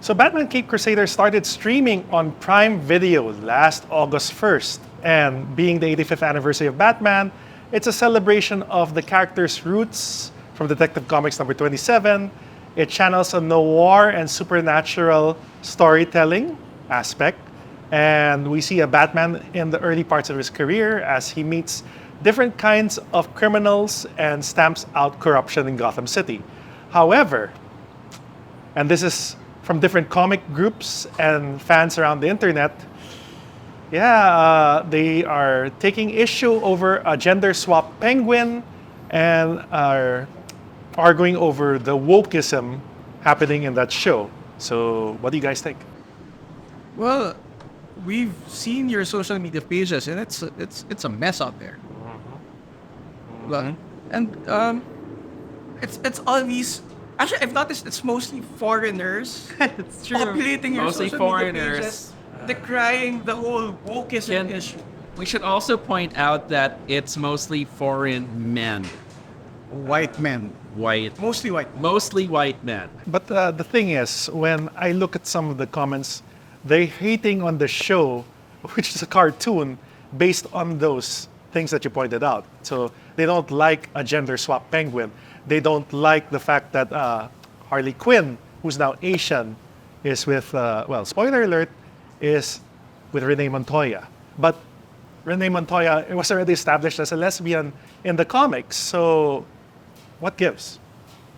So Batman Cape Crusader started streaming on Prime Video last August 1st. And being the 85th anniversary of Batman, it's a celebration of the character's roots from Detective Comics number 27. It channels a noir and supernatural storytelling aspect. And we see a Batman in the early parts of his career as he meets different kinds of criminals and stamps out corruption in Gotham City. However, and this is from different comic groups and fans around the internet, they are taking issue over a gender swap penguin and are arguing over the wokeism happening in that show. So, what do you guys think? Well, we've seen your social media pages, and it's a mess out there. Well, and it's all these. Actually, I've noticed it's mostly foreigners. It's true. Populating your Mostly social media foreigners. pages, decrying the whole wokeism issue. We should also point out that it's mostly foreign men. White men, mostly white. Mostly white men. But the thing is, when I look at some of the comments, they're hating on the show, which is a cartoon based on those things that you pointed out. So they don't like a gender swap penguin. They don't like the fact that Harley Quinn, who's now Asian, is with, spoiler alert, is with Renee Montoya. But Renee Montoya was already established as a lesbian in the comics. So what gives?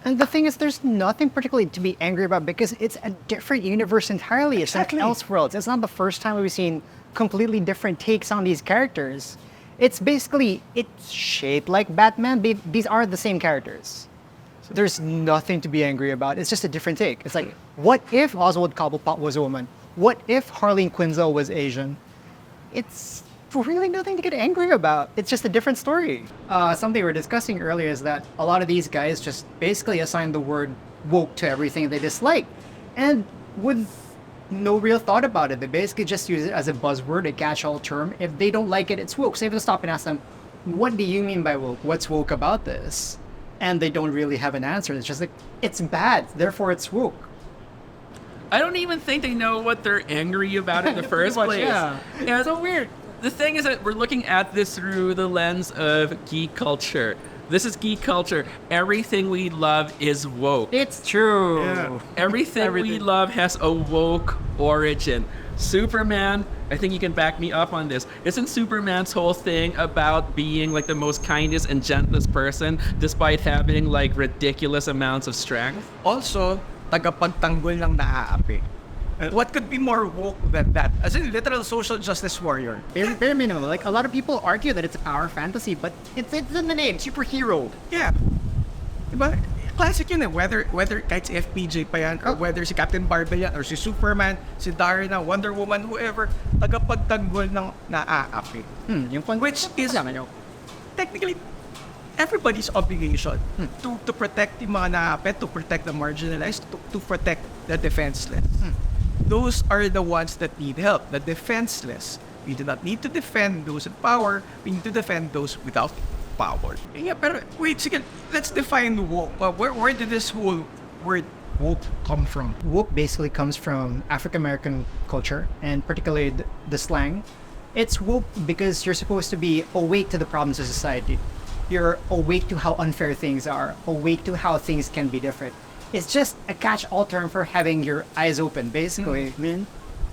And the thing is, there's nothing particularly to be angry about because it's a different universe entirely. Exactly. It's like Elseworlds. It's not the first time we've seen completely different takes on these characters. It's basically, it's shaped like Batman. These are the same characters. So there's nothing to be angry about. It's just a different take. It's like, what if Oswald Cobblepot was a woman? What if Harleen Quinzel was Asian? It's really nothing to get angry about. It's just a different story. Something we were discussing earlier is that a lot of these guys just basically assign the word woke to everything they dislike. And with no real thought about it. They basically just use it as a buzzword, a catch-all term. If they don't like it, it's woke. So you have to stop and ask them, what do you mean by woke? What's woke about this? And they don't really have an answer. It's just like, it's bad, therefore it's woke. I don't even think they know what they're angry about in the first much, place. yeah. It's so weird. The thing is that we're looking at this through the lens of geek culture. This is geek culture. Everything we love is woke. It's true. Yeah. Everything we love has a woke origin. Superman, I think you can back me up on this. Isn't Superman's whole thing about being like the most kindest and gentlest person despite having like ridiculous amounts of strength? Also, tagapagtanggol ng naaapi. What could be more woke than that? As in literal social justice warrior. Bare minimum. Like, a lot of people argue that it's a power fantasy, but it's in the name, superhero. Yeah. Diba? Classic yun eh. Whether kahit si FPJ pa yan, or whether si Captain Marvel yan, or si Superman, si Darna, Wonder Woman, whoever, tagapagtanggol ng naaapi. Yung Which is technically everybody's obligation to protect the mga naapit, to protect the marginalized, to protect the defenseless. Those are the ones that need help, the defenseless. We do not need to defend those in power, we need to defend those without power. Yeah, pero wait, sige, let's define woke. Where did this whole word woke come from? Woke basically comes from African American culture, and particularly the slang. It's woke because you're supposed to be awake to the problems of society. You're awake to how unfair things are, awake to how things can be different. It's just a catch-all term for having your eyes open, basically.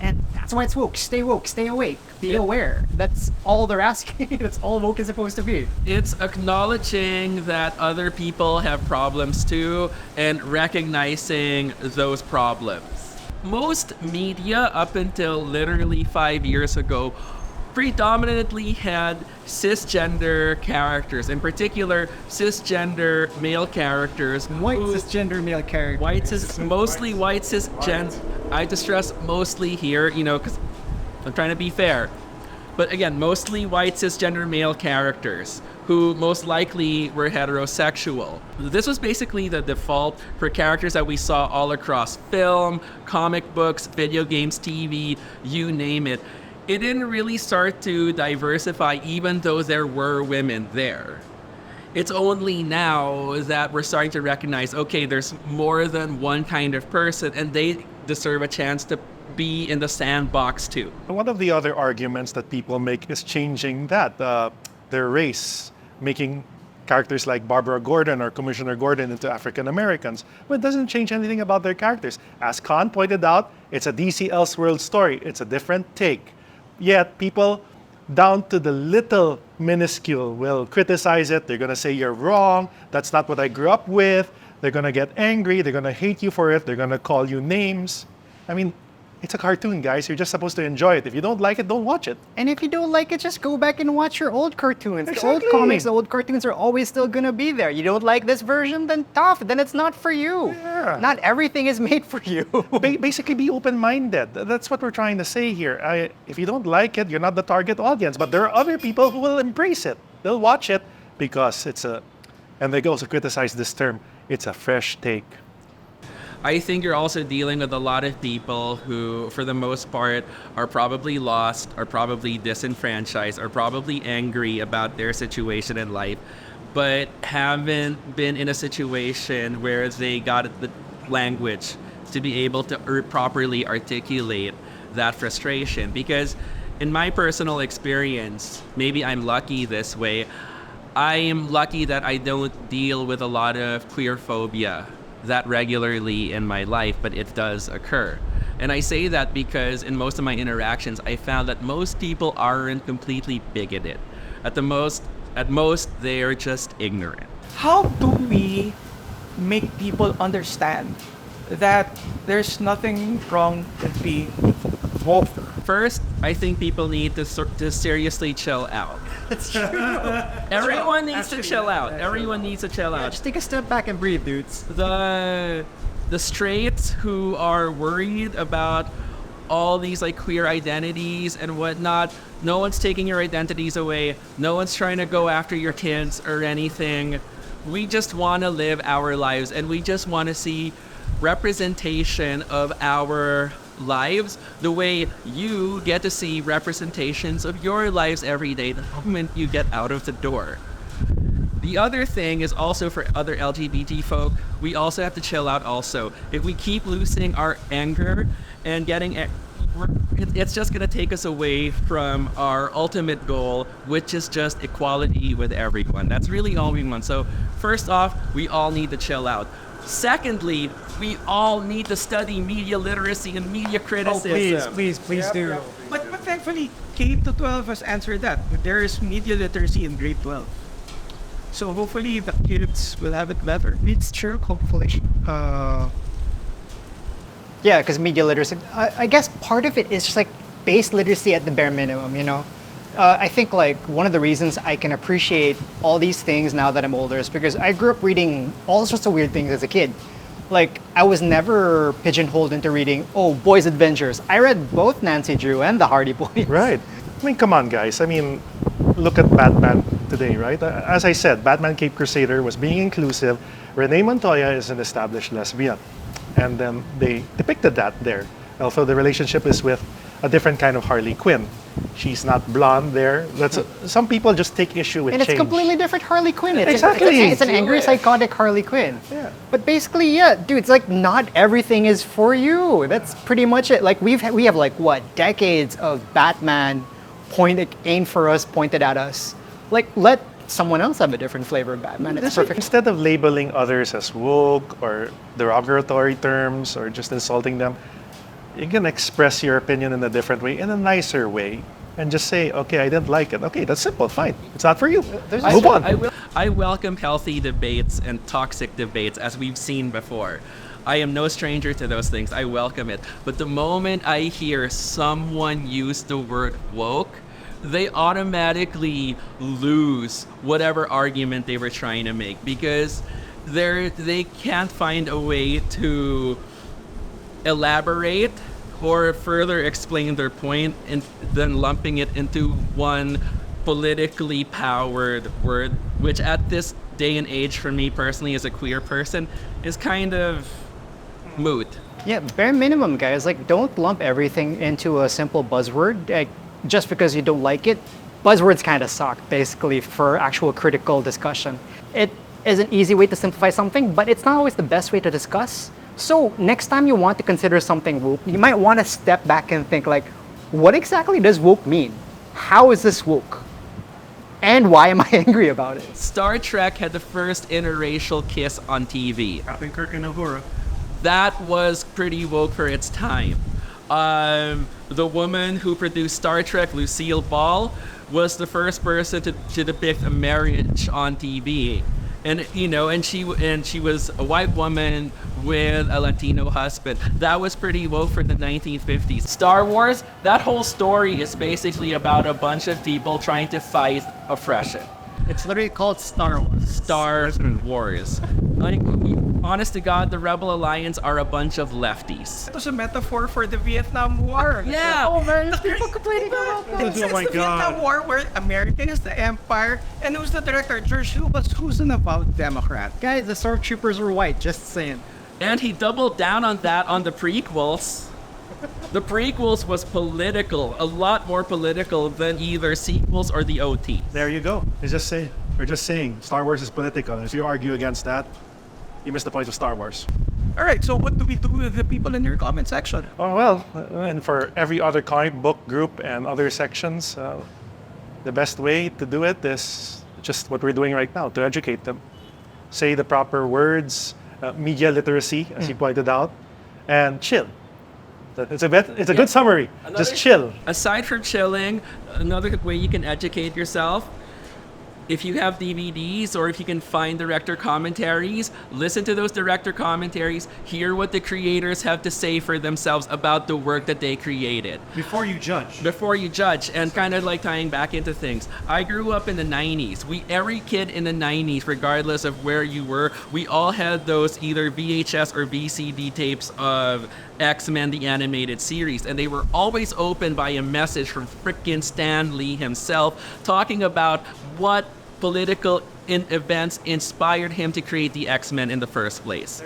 And that's why it's woke. Stay awake, be aware. That's all they're asking. That's all woke is supposed to be. It's acknowledging that other people have problems too and recognizing those problems. Most media up until literally 5 years ago predominantly had cisgender characters, in particular cisgender male characters. White cisgender male characters. Mostly white cisgender. I just stress mostly here, because I'm trying to be fair. But again, mostly white cisgender male characters who most likely were heterosexual. This was basically the default for characters that we saw all across film, comic books, video games, TV, you name it. It didn't really start to diversify even though there were women there. It's only now that we're starting to recognize, okay, there's more than one kind of person, and they deserve a chance to be in the sandbox too. One of the other arguments that people make is changing their race, making characters like Barbara Gordon or Commissioner Gordon into African Americans. But it doesn't change anything about their characters. As Khan pointed out, it's a DC Elseworld story. It's a different take. Yet people down to the little minuscule will criticize it. They're going to say you're wrong. That's not what I grew up with. They're going to get angry. They're going to hate you for it. They're going to call you names. I mean, it's a cartoon, guys. You're just supposed to enjoy it. If you don't like it, don't watch it. And if you don't like it, just go back and watch your old cartoons. The old Exactly. comics, the old cartoons are always still gonna be there. You don't like this version, then tough. Then it's not for you. Yeah. Not everything is made for you. Basically, be open-minded. That's what we're trying to say here. If you don't like it, you're not the target audience. But there are other people who will embrace it. They'll watch it because it's a, and they also criticize this term, it's a fresh take. I think you're also dealing with a lot of people who, for the most part, are probably lost, are probably disenfranchised, are probably angry about their situation in life, but haven't been in a situation where they got the language to be able to properly articulate that frustration. Because in my personal experience, maybe I'm lucky this way, I am lucky that I don't deal with a lot of queer phobia that regularly in my life, but it does occur. And I say that because in most of my interactions, I found that most people aren't completely bigoted. At most, they're just ignorant. How do we make people understand that there's nothing wrong with being woke? First, I think people need to seriously chill out. That's true. Everyone needs to chill out. Everyone needs to chill out. Just take a step back and breathe, dudes. The straights who are worried about all these like queer identities and whatnot, no one's taking your identities away. No one's trying to go after your kids or anything. We just want to live our lives, and we just want to see representation of our lives the way you get to see representations of your lives every day the moment you get out of the door. The other thing is also for other LGBT folk, we also have to chill out also. If we keep losing our anger and getting it's just going to take us away from our ultimate goal, which is just equality with everyone. That's really all we want. So first off, we all need to chill out. Secondly, we all need to study media literacy and media criticism. please do. But thankfully, K to 12 has answered that. There is media literacy in grade 12. So hopefully the kids will have it better. It's true, hopefully. Yeah, because media literacy, I guess part of it is just like base literacy at the bare minimum, you know? I think like one of the reasons I can appreciate all these things now that I'm older is because I grew up reading all sorts of weird things as a kid. Like, I was never pigeonholed into reading, boys' adventures. I read both Nancy Drew and the Hardy Boys. Right. I mean, come on, guys. I mean, look at Batman today, right? As I said, Batman Cape Crusader was being inclusive. Renee Montoya is an established lesbian. And then they depicted that there. Although the relationship is with a different kind of Harley Quinn. She's not blonde there. Some people just take issue with And it's change. completely different Harley Quinn. Exactly. It's an angry, psychotic Harley Quinn. Yeah. But basically, yeah, dude, it's like not everything is for you. That's pretty much it. Like we have like what, decades of Batman aimed for us, pointed at us. Like let someone else have a different flavor of Batman. It's perfect. Instead of labeling others as woke or derogatory terms or just insulting them, you can express your opinion in a different way, in a nicer way, and just say, okay, I didn't like it. Okay, that's simple, fine. It's not for you. Move on. I welcome healthy debates and toxic debates, as we've seen before. I am no stranger to those things. I welcome it. But the moment I hear someone use the word woke, they automatically lose whatever argument they were trying to make, because they can't find a way to elaborate or further explain their point, and then lumping it into one politically powered word, which at this day and age for me personally as a queer person is kind of moot. Yeah, bare minimum, guys. Like, don't lump everything into a simple buzzword. Like, just because you don't like it, buzzwords kind of suck, basically, for actual critical discussion. It is an easy way to simplify something, but it's not always the best way to discuss. So next time you want to consider something woke, you might want to step back and think like, what exactly does woke mean? How is this woke? And why am I angry about it? Star Trek had the first interracial kiss on TV. Captain Kirk and Uhura. That was pretty woke for its time. The woman who produced Star Trek, Lucille Ball, was the first person to depict a marriage on TV. And she was a white woman with a Latino husband. That was pretty woke for the 1950s. Star Wars, that whole story is basically about a bunch of people trying to fight oppression. It's literally called Star Wars. Star Wars. Like, honest to God, the Rebel Alliance are a bunch of lefties. It was a metaphor for the Vietnam War. Yeah. Oh man, people complaining about that. It's my the Vietnam God. War where America is the empire, and who's the director? George Lucas, who's an avowed Democrat. Guys, the stormtroopers were white, just saying. And he doubled down on that on the prequels. The prequels was political, a lot more political than either sequels or the OT. There you go. We're just saying Star Wars is political. If you argue against that, you miss the point of Star Wars. All right, so what do we do with the people in your comment section? Oh, well, and for every other comic book group and other sections, the best way to do it is just what we're doing right now, to educate them. Say the proper words, media literacy, as you pointed out, and chill. It's a good summary. Just chill. Aside from chilling, another way you can educate yourself, if you have DVDs or if you can find director commentaries, listen to those director commentaries, hear what the creators have to say for themselves about the work that they created. Before you judge. Before you judge, and kind of like tying back into things. I grew up in the 90s. Every kid in the 90s, regardless of where you were, we all had those either VHS or VCD tapes of X-Men the animated series, and they were always opened by a message from frickin' Stan Lee himself talking about what political events inspired him to create the X-Men in the first place.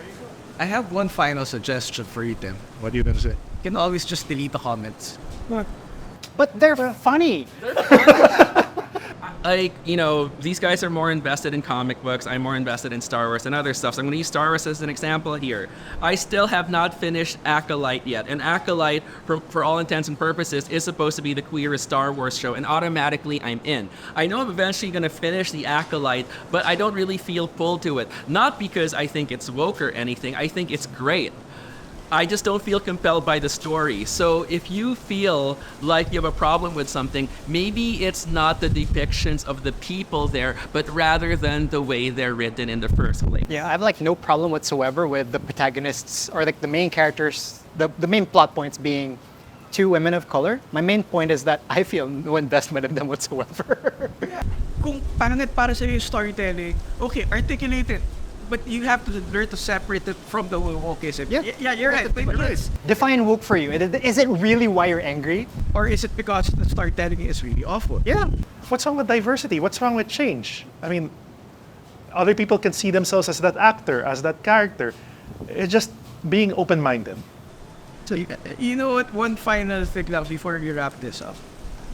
I have one final suggestion for you, Tim. What are you going to say? You can always just delete the comments. But they're funny. Like, these guys are more invested in comic books. I'm more invested in Star Wars and other stuff. So I'm going to use Star Wars as an example here. I still have not finished Acolyte yet. And Acolyte, for all intents and purposes, is supposed to be the queerest Star Wars show. And automatically, I'm in. I know I'm eventually going to finish the Acolyte, but I don't really feel pulled to it. Not because I think it's woke or anything. I think it's great. I just don't feel compelled by the story. So if you feel like you have a problem with something, maybe it's not the depictions of the people there, but rather than the way they're written in the first place. Yeah, I have like no problem whatsoever with the protagonists or like the main characters, the main plot points being two women of color. My main point is that I feel no investment in them whatsoever. Kung pangit para sa yung storytelling, okay, articulate it. But you have to learn to separate it from the wokeism. Yeah, you're right. But Define woke for you. Is it really why you're angry? or is it because the storytelling is really awful? Yeah. What's wrong with diversity? What's wrong with change? I mean, other people can see themselves as that actor, as that character. It's just being open-minded. So you know what? One final thing lang before we wrap this up.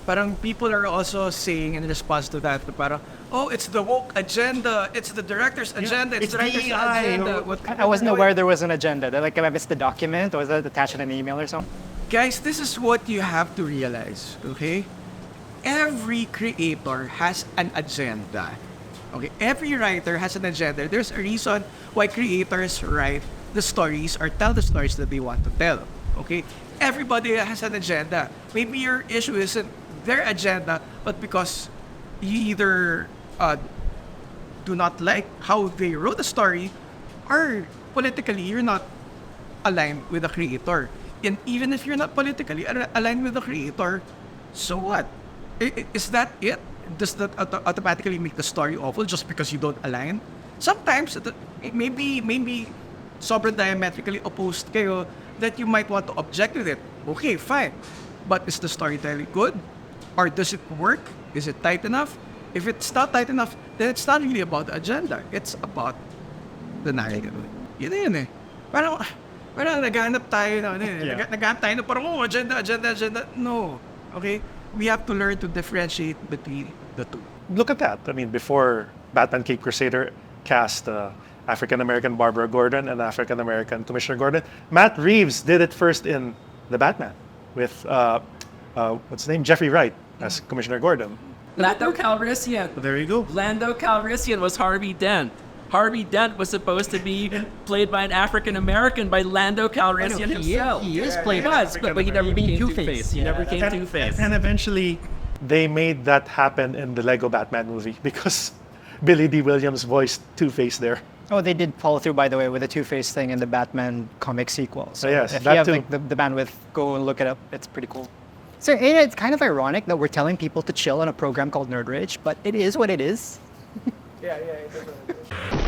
Parang people are also saying in response to that, parang, oh, it's the woke agenda, it's the director's agenda, it's the writer's agenda. I wasn't aware there was an agenda. Like, I missed the document, or was that attached in an email or something? Guys, this is what you have to realize, okay? Every creator has an agenda. Okay, every writer has an agenda. There's a reason why creators write the stories or tell the stories that they want to tell. Okay? Everybody has an agenda. Maybe your issue isn't their agenda, but because you either do not like how they wrote the story, or politically you're not aligned with the creator. And even if you're not politically aligned with the creator, so what? Is that it? Does that automatically make the story awful just because you don't align? Sometimes, maybe sobrang diametrically opposed kayo that you might want to object with it. Okay, fine. But is the storytelling good? Or does it work? Is it tight enough? If it's not tight enough, then it's not really about the agenda. It's about the narrative. Yun na yun eh. Parang naghanap tayo na, naghanap tayo na parang, oh, agenda. No. Okay? We have to learn to differentiate between the two. Look at that. I mean, before Batman Cape Crusader cast African American Barbara Gordon and African American Commissioner Gordon. Matt Reeves did it first in The Batman with what's his name, Jeffrey Wright as Commissioner Gordon. Lando Calrissian. There you go. Lando Calrissian was Harvey Dent. Harvey Dent was supposed to be played by an African American by Lando Calrissian himself. He is played He was, but he never became Two-Face. Two-Face. He never came Two-Face. And eventually, they made that happen in the Lego Batman movie because Billy D. Williams voiced Two-Face there. Oh, they did follow through, by the way, with the Two-Face thing in the Batman comic sequel. So yes, if that you have too. like, the bandwidth, go and look it up. It's pretty cool. So it's kind of ironic that we're telling people to chill on a program called Nerd Rage, but it is what it is. Yeah, it is.